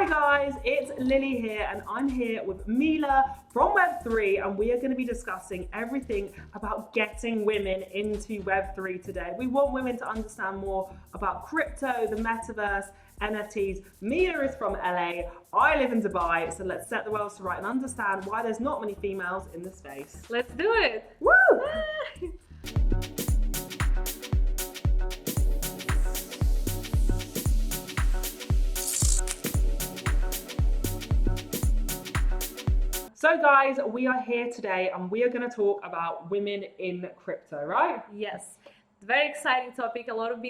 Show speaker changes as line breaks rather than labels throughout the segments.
Hi guys, it's Lily here and I'm here with Mila from Web3 and we are going to be discussing everything about getting women into Web3 today. We want women to understand more about crypto, the metaverse, NFTs. Mila is from LA, I live in Dubai, so let's set the world to right and understand why there's not many females in the space.
Let's do it!
Woo! So guys, we are here today and we are going to talk about women in crypto, right?
Yes, very exciting topic. A lot of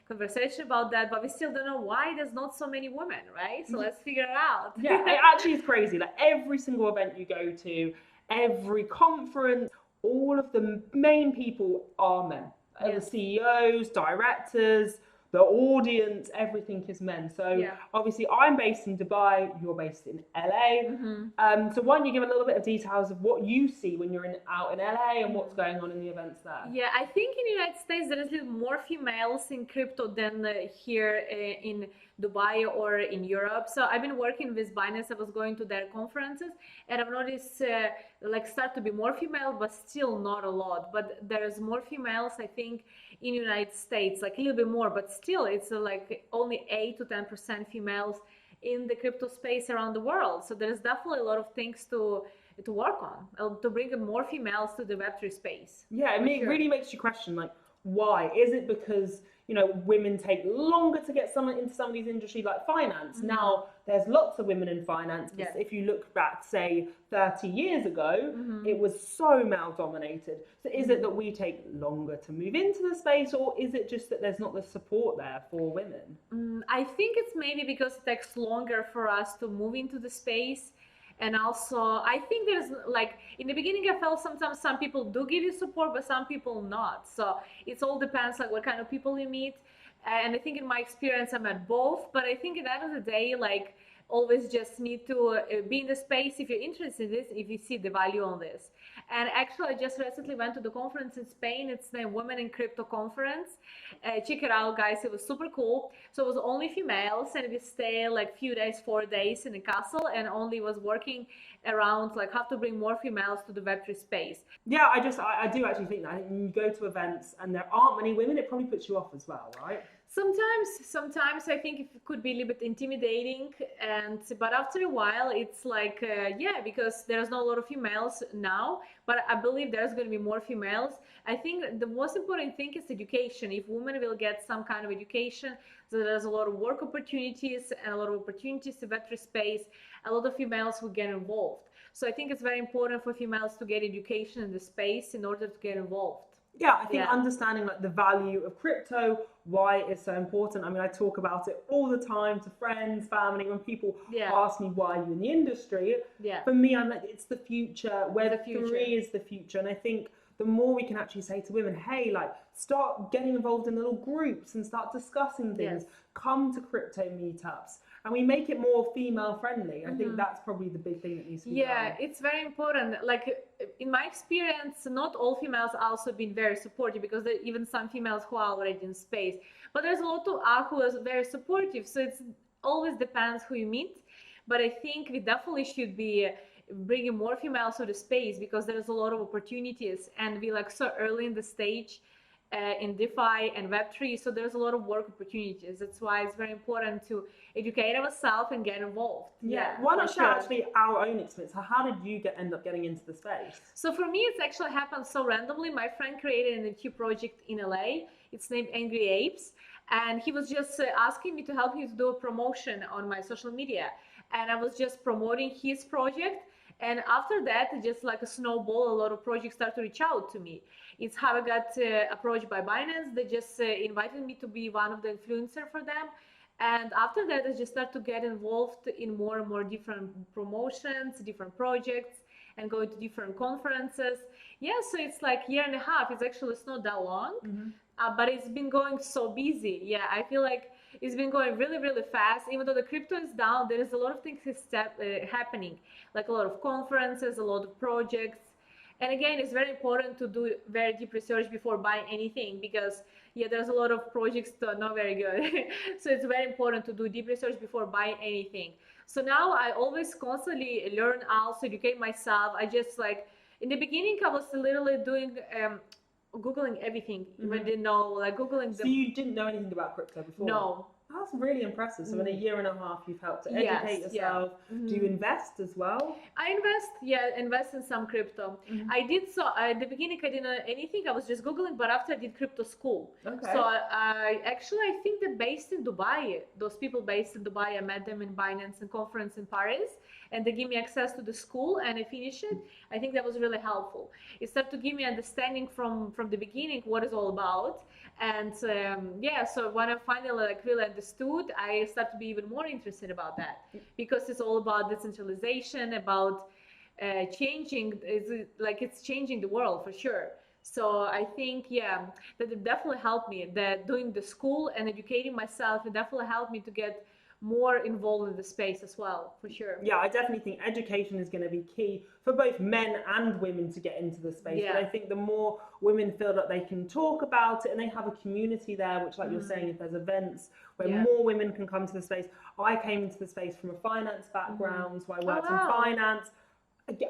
conversation about that, but we still don't know why there's not so many women, right? So let's figure it out.
Yeah, it actually is crazy. Like every single event you go to, every conference, all of the main people are men.
Yes.
The CEOs, directors, the audience, everything is men. So obviously I'm based in Dubai, you're based in LA. So why don't you give a little bit of details of what you see when you're out in LA and what's going on in the events there?
Yeah, I think in the United States there is a little more females in crypto than here in Dubai or in Europe. So I've been working with Binance. I was going to their conferences and I've noticed start to be more female, but still not a lot. But there's more females, I think, in the United States, like a little bit more, but still it's like only 8 to 10% females in the crypto space around the world. So there's definitely a lot of things to work on, to bring more females to the Web3 space.
Yeah, I mean, it really makes you question, like, why? Is it because, you know, women take longer to get into some of these industries like finance? Now, there's lots of women in finance. But if you look back, say, 30 years ago, it was so male dominated. So is it that we take longer to move into the space, or is it just that there's not the support there for women?
I think it's maybe because it takes longer for us to move into the space. And also, I think there's like, in the beginning, I felt sometimes some people do give you support, but some people not. So it all depends like what kind of people you meet. And I think in my experience, I met both. But I think at the end of the day, like, always just need to be in the space if you're interested in this, if you see the value on this. And actually, I just recently went to the conference in Spain. It's the Women in Crypto Conference. Check it out, guys. It was super cool. So it was only females, and we stayed like few days, 4 days in a castle, and only was working around like how to bring more females to the Web3 space.
Yeah, I do actually think that when you go to events and there aren't many women, it probably puts you off as well, right?
Sometimes I think it could be a little bit intimidating, but after a while it's like because there's not a lot of females now, but I believe there's going to be more females. I think the most important thing is education. If women will get some kind of education, so there's a lot of work opportunities and a lot of opportunities in Web3 space, a lot of females will get involved. So I think it's very important for females to get education in the space in order to get involved.
Yeah, I think understanding like the value of crypto, why it's so important. I mean, I talk about it all the time to friends, family, when people ask me why you're in the industry. For me, I'm like, it's the future. Web3 is the future. And I think the more we can actually say to women, hey, like, start getting involved in little groups and start discussing things, come to crypto meetups. And we make it more female friendly. I think that's probably the big thing that needs to be done.
It's very important. Like in my experience, not all females also been very supportive, because there are even some females who are already in space. But there's a lot of who are very supportive. So it always depends who you meet. But I think we definitely should be bringing more females to the space, because there's a lot of opportunities, and we like so early in the stage in DeFi and Web3, so there's a lot of work opportunities. That's why it's very important to educate ourselves and get involved.
Why not share actually our own experience? How did you end up getting into the space?
So for me, it's actually happened so randomly. My friend created an NFT project in LA. It's named Angry Apes, and he was just asking me to help him to do a promotion on my social media, and I was just promoting his project. And after that, just like a snowball, a lot of projects start to reach out to me. It's how I got approached by Binance. They just invited me to be one of the influencers for them. And after that, I just start to get involved in more and more different promotions, different projects, and going to different conferences. So it's like a year and a half. It's not that long, but it's been going so busy. I feel like it's been going really, really fast. Even though the crypto is down, there is a lot of things happening, like a lot of conferences, a lot of projects. And again, it's very important to do very deep research before buying anything, because yeah, there's a lot of projects that are not very good. So it's very important to do deep research before buying anything. So now I always constantly learn, also educate myself. I just like, in the beginning, I was literally doing, Googling everything. I didn't know, like Googling.
So you didn't know anything about crypto before?
No.
That's really impressive. So in a year and a half, you've helped to educate yourself. Do you invest as well?
I invest in some crypto. I did, so at the beginning I didn't know anything. I was just Googling, but after I did crypto school.
Okay.
So I think they're based in Dubai. Those people based in Dubai, I met them in Binance and conference in Paris, and they give me access to the school, and I finished it. I think that was really helpful. It started to give me understanding from the beginning what it's all about. And so when I finally like really understood, I started to be even more interested about that, because it's all about decentralization, about changing. It's changing the world for sure. So I think that it definitely helped me. That doing the school and educating myself, it definitely helped me to get more involved in the space as well, for sure.
Yeah, I definitely think education is going to be key for both men and women to get into the space. But I think the more women feel that they can talk about it and they have a community there, which like you're saying, if there's events where more women can come to the space. I came into the space from a finance background, so I worked in finance.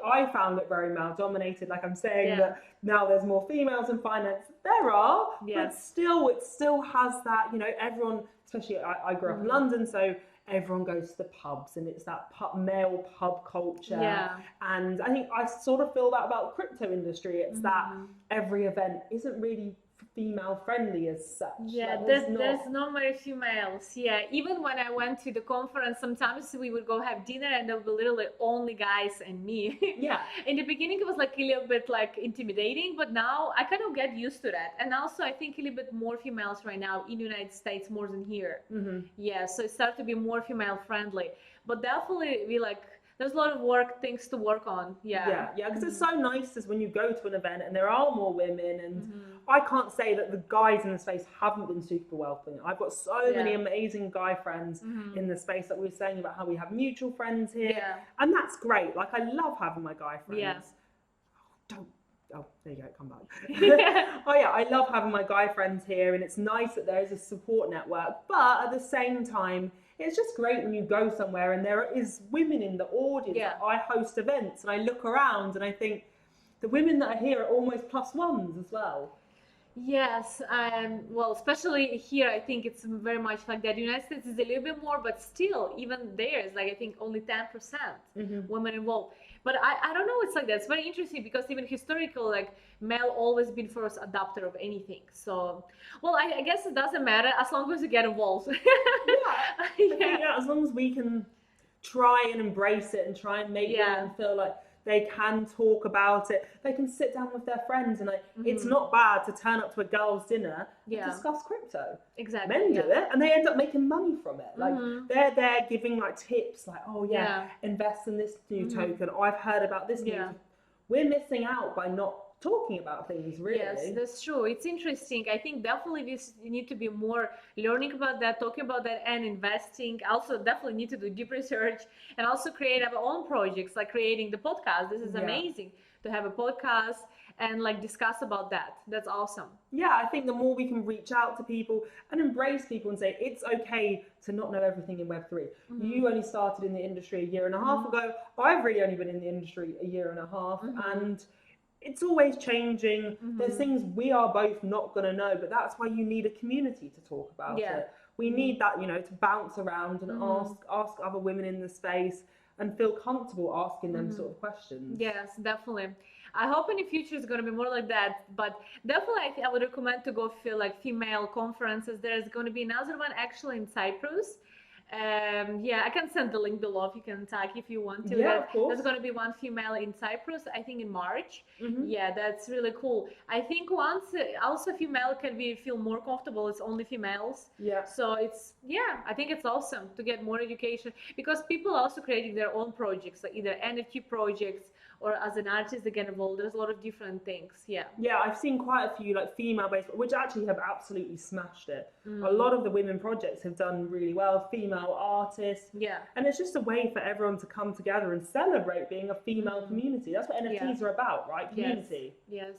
I found it very male dominated. Like I'm saying that now there's more females in finance. There are, but still, it still has that, you know, everyone, especially I grew up in London, so everyone goes to the pubs and it's that male pub culture. And I think I sort of feel that about the crypto industry. It's that every event isn't really female friendly as such.
There's not many females. Even when I went to the conference, sometimes we would go have dinner and there were literally only guys and me. In the beginning it was like a little bit like intimidating, but now I kind of get used to that. And also I think a little bit more females right now in the United States more than here. So it started to be more female friendly, but definitely there's a lot of things to work on.
Because it's so nice as when you go to an event and there are more women, and I can't say that the guys in the space haven't been super welcoming. I've got so many amazing guy friends in the space that we were saying about how we have mutual friends here, and that's great. Like I love having my guy friends. Oh, there you go, come back. I love having my guy friends here, and it's nice that there is a support network, but at the same time, it's just great when you go somewhere and there is women in the audience. I host events and I look around and I think the women that are here are almost +1s as well.
Yes, well, especially here, I think it's very much like that. The United States is a little bit more, but still, even there is like, I think only 10% women involved. But I don't know, it's like that. It's very interesting because even historical, like male always been first adopter of anything. So, well, I guess it doesn't matter as long as you get involved.
As long as we can try and embrace it and try and make women feel like they can talk about it. They can sit down with their friends and it's not bad to turn up to a girls' dinner and discuss crypto.
Exactly.
Men do it and they end up making money from it. Like they're there giving like tips like, invest in this new token. I've heard about this new. We're missing out by not talking about things, really.
Yes, that's true. It's interesting. I think definitely we need to be more learning about that, talking about that, and investing. Also, definitely need to do deep research and also create our own projects, like creating the podcast. This is amazing to have a podcast and like discuss about that. That's awesome.
I think the more we can reach out to people and embrace people and say it's okay to not know everything in Web3. You only started in the industry a year and a half ago. I've really only been in the industry a year and a half, and it's always changing. There's things we are both not going to know, but that's why you need a community to talk about it. We need that, to bounce around and ask other women in the space and feel comfortable asking them sort of questions.
Yes, definitely. I hope in the future it's going to be more like that, but definitely I would recommend to go feel like female conferences. There's going to be another one actually in Cyprus. I can send the link below if you can tag if you want to.
Of course.
There's going to be one female in Cyprus, I think in March. That's really cool. I think once also female can feel more comfortable, it's only females. So it's I think it's awesome to get more education because people are also creating their own projects, like either NFT projects or as an artist they get involved. There's a lot of different things.
I've seen quite a few like female based, which actually have absolutely smashed it. A lot of the women projects have done really well, female artists, and it's just a way for everyone to come together and celebrate being a female community. That's what NFTs are about, right? Community.
Yes.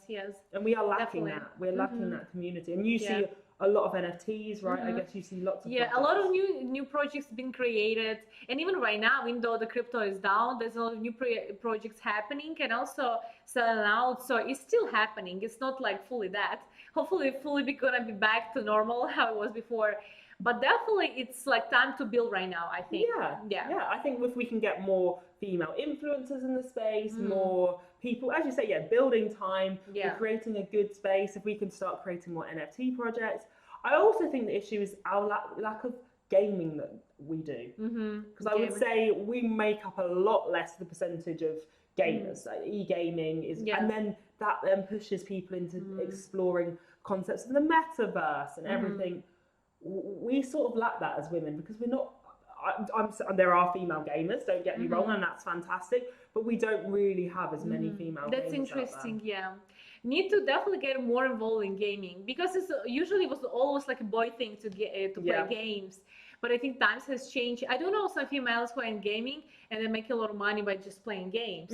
And we are lacking that. We're lacking that community, and you see a lot of NFTs, right? I guess you see lots of
projects. A lot of new projects being created, and even right now, even though the crypto is down, there's a lot of new projects happening and also selling out. So it's still happening. It's not like fully dead. Hopefully, fully gonna be back to normal how it was before. But definitely, it's like time to build right now, I think.
Yeah. I think if we can get more female influencers in the space, more people, as you say, building time, we're creating a good space. If we can start creating more NFT projects. I also think the issue is our lack of gaming that we do. Because I would say we make up a lot less the percentage of gamers. Like e-gaming is, and then that then pushes people into exploring concepts of the metaverse and everything. We sort of lack that as women because we're not. There are female gamers, don't get me wrong, and that's fantastic. But we don't really have as many female.
That's
gamers
interesting. Need to definitely get more involved in gaming because it's usually was always like a boy thing to play games. But I think times has changed. I do know some females who are in gaming and they make a lot of money by just playing games.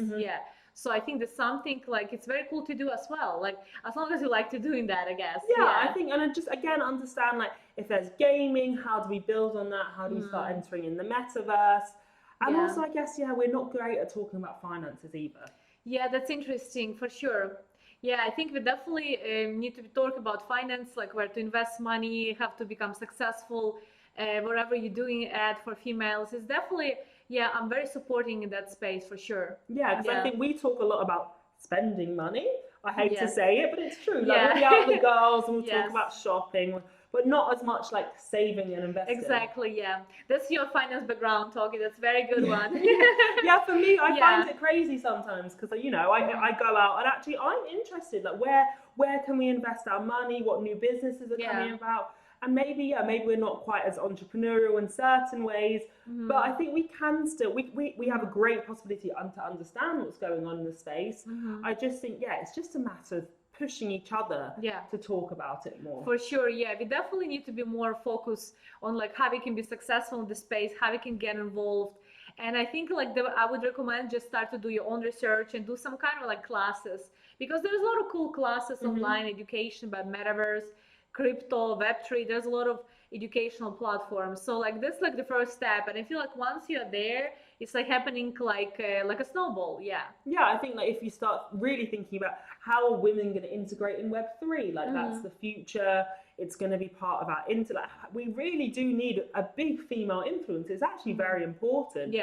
So I think that's something like it's very cool to do as well. Like as long as you like to doing that, I guess.
I think, and I just again understand like if there's gaming, how do we build on that? How do we start entering in the metaverse? And also, I guess we're not great at talking about finances either.
Yeah, that's interesting for sure. Yeah, I think we definitely need to talk about finance, like where to invest money, how to become successful, wherever you're doing it for females. It's definitely. Yeah, I'm very supporting in that space for sure.
Yeah, because I think we talk a lot about spending money. I hate to say it, but it's true. Like we'll be out with the girls and we'll talk about shopping, but not as much like saving and investing.
Exactly, That's your finance background talking. That's a very good one.
For me, I find it crazy sometimes because, I go out and actually I'm interested. Like where can we invest our money? What new businesses are coming about? And maybe we're not quite as entrepreneurial in certain ways, but I think we can still, we have a great possibility to understand what's going on in the space. I just think, it's just a matter of pushing each other to talk about it more.
For sure, we definitely need to be more focused on like how we can be successful in the space, how we can get involved. And I think like I would recommend just start to do your own research and do some kind of like classes, because there's a lot of cool classes online, education about metaverse, crypto, Web3, there's a lot of educational platforms. So like this like the first step, and I feel like once you're there, it's like happening like a snowball.
I think like if you start really thinking about how are women going to integrate in Web3, like that's the future. It's going to be part of our intellect. We really do need a big female influence. It's actually very important.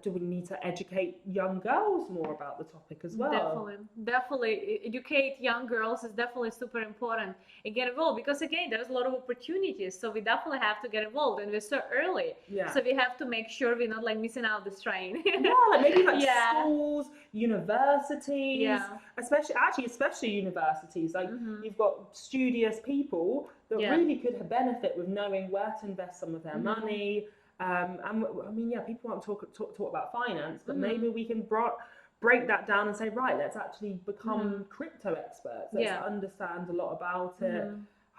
Do we need to educate young girls more about the topic as well?
Definitely. Educate young girls is definitely super important and get involved, because again, there's a lot of opportunities. So we definitely have to get involved, and we're so early. So we have to make sure we're not like missing out this train.
Like maybe like schools, universities, especially universities. Like you've got studious people that really could benefit with knowing where to invest some of their money. And I mean, people won't talk about finance, but maybe we can break that down and say, right, let's actually become crypto experts. Let's understand a lot about it.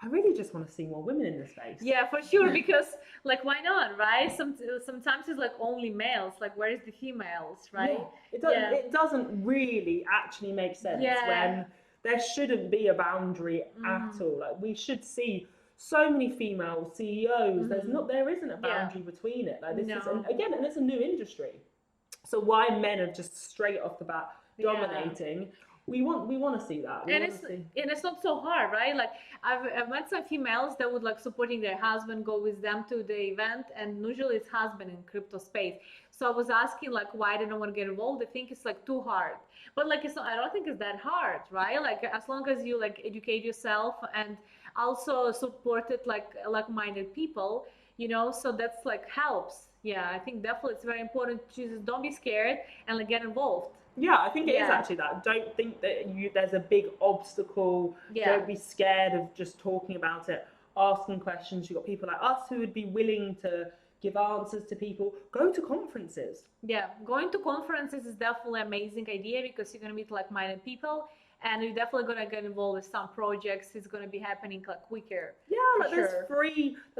I really just want to see more women in this space.
Yeah, for sure, because like, why not, right? Sometimes it's like only males, like where is the females, right?
It doesn't really actually make sense when there shouldn't be a boundary at all. Like we should see so many female CEOs. There isn't a boundary between it. Like this is, and it's a new industry. So why men are just straight off the bat dominating? We want to see that.
And it's not so hard, right? Like I've met some females that would like supporting their husband, go with them to the event, and usually it's husband in crypto space. So I was asking like why they don't want to get involved. They think it's like too hard, but like I don't think it's that hard, right? Like as long as you like educate yourself and also supported like-minded people, so that's like helps. I think definitely it's very important to just don't be scared and like get involved.
I think it is actually that. Don't think that there's a big obstacle. Don't be scared of just talking about it, asking questions. You've got people like us who would be willing to give answers to people. Go to conferences.
Going to conferences is definitely an amazing idea, because you're going to meet like-minded people. And you're definitely going to get involved with some projects. It's going to be happening like quicker.
There's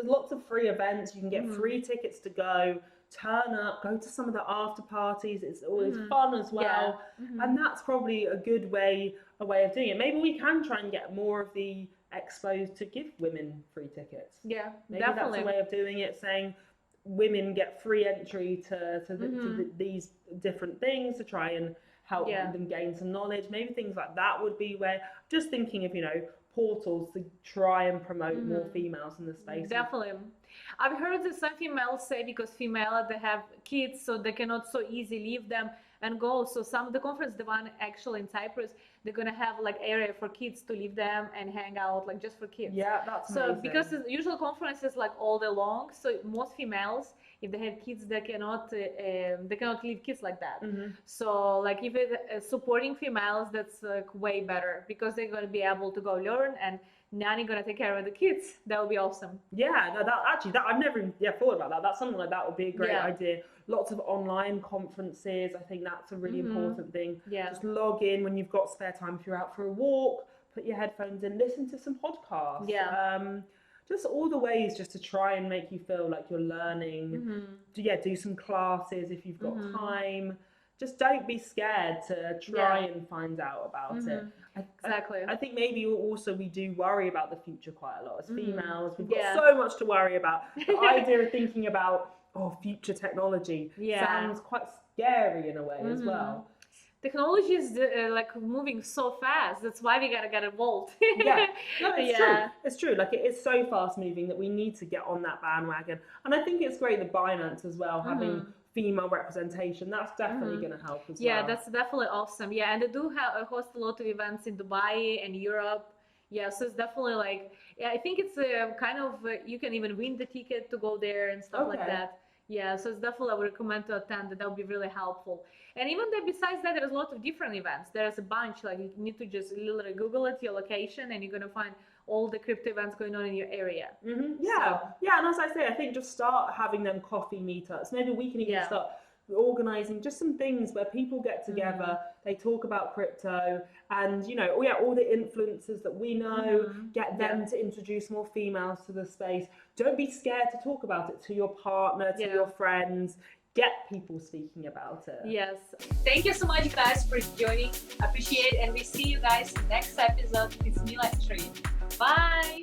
lots of free events. You can get free tickets to go, turn up, go to some of the after parties. It's always fun as well. And that's probably a way of doing it. Maybe we can try and get more of the expos to give women free tickets.
Yeah,
maybe
definitely.
That's a way of doing it, saying women get free entry to these different things to try and help them gain some knowledge. Maybe things like that would be where, just thinking of, portals to try and promote more females in the space.
Definitely. I've heard that some females say because female, they have kids, so they cannot so easily leave them and go. So some of the conference, the one actually in Cyprus, they're gonna have like area for kids to leave them and hang out, like just for kids.
Yeah, that's amazing.
So because the usual conference is like all day long, so most females, if they have kids, they cannot leave kids like that. So like if it's supporting females, that's like way better, because they're gonna be able to go learn, and nanny gonna take care of the kids. That would be awesome.
Yeah, that I've never even thought about that. That's something like that would be a great idea. Lots of online conferences. I think that's a really important thing.
Yeah.
Just log in when you've got spare time. If you're out for a walk, put your headphones in, listen to some podcasts.
Yeah.
Just all the ways just to try and make you feel like you're learning. Do some classes if you've got time. Just don't be scared to try and find out about it.
Exactly.
I think maybe also we do worry about the future quite a lot as females. We've got so much to worry about. The idea of thinking about future technology sounds quite scary in a way as well.
Technology is like moving so fast. That's why we gotta get involved.
It's true. It's true. Like, it is so fast moving that we need to get on that bandwagon. And I think it's great that Binance as well, having female representation, that's definitely going to help as well.
Yeah, that's definitely awesome. Yeah, and they do host a lot of events in Dubai and Europe. Yeah, so it's definitely like, I think it's kind of, you can even win the ticket to go there and stuff like that. Yeah, so it's definitely, I would recommend to attend. That would be really helpful. And even besides that, there's a lot of different events. There's a bunch, like you need to just literally Google it, your location, and you're going to find all the crypto events going on in your area.
Yeah, and as I say, I think just start having them coffee meetups. Maybe we can even start organizing just some things where people get together, they talk about crypto, and all the influencers that we know, get them to introduce more females to the space. Don't be scared to talk about it to your partner, to your friends. Get people speaking about it.
Yes. Thank you so much, guys, for joining. Appreciate it, and we see you guys next episode. It's Mila Street. Bye.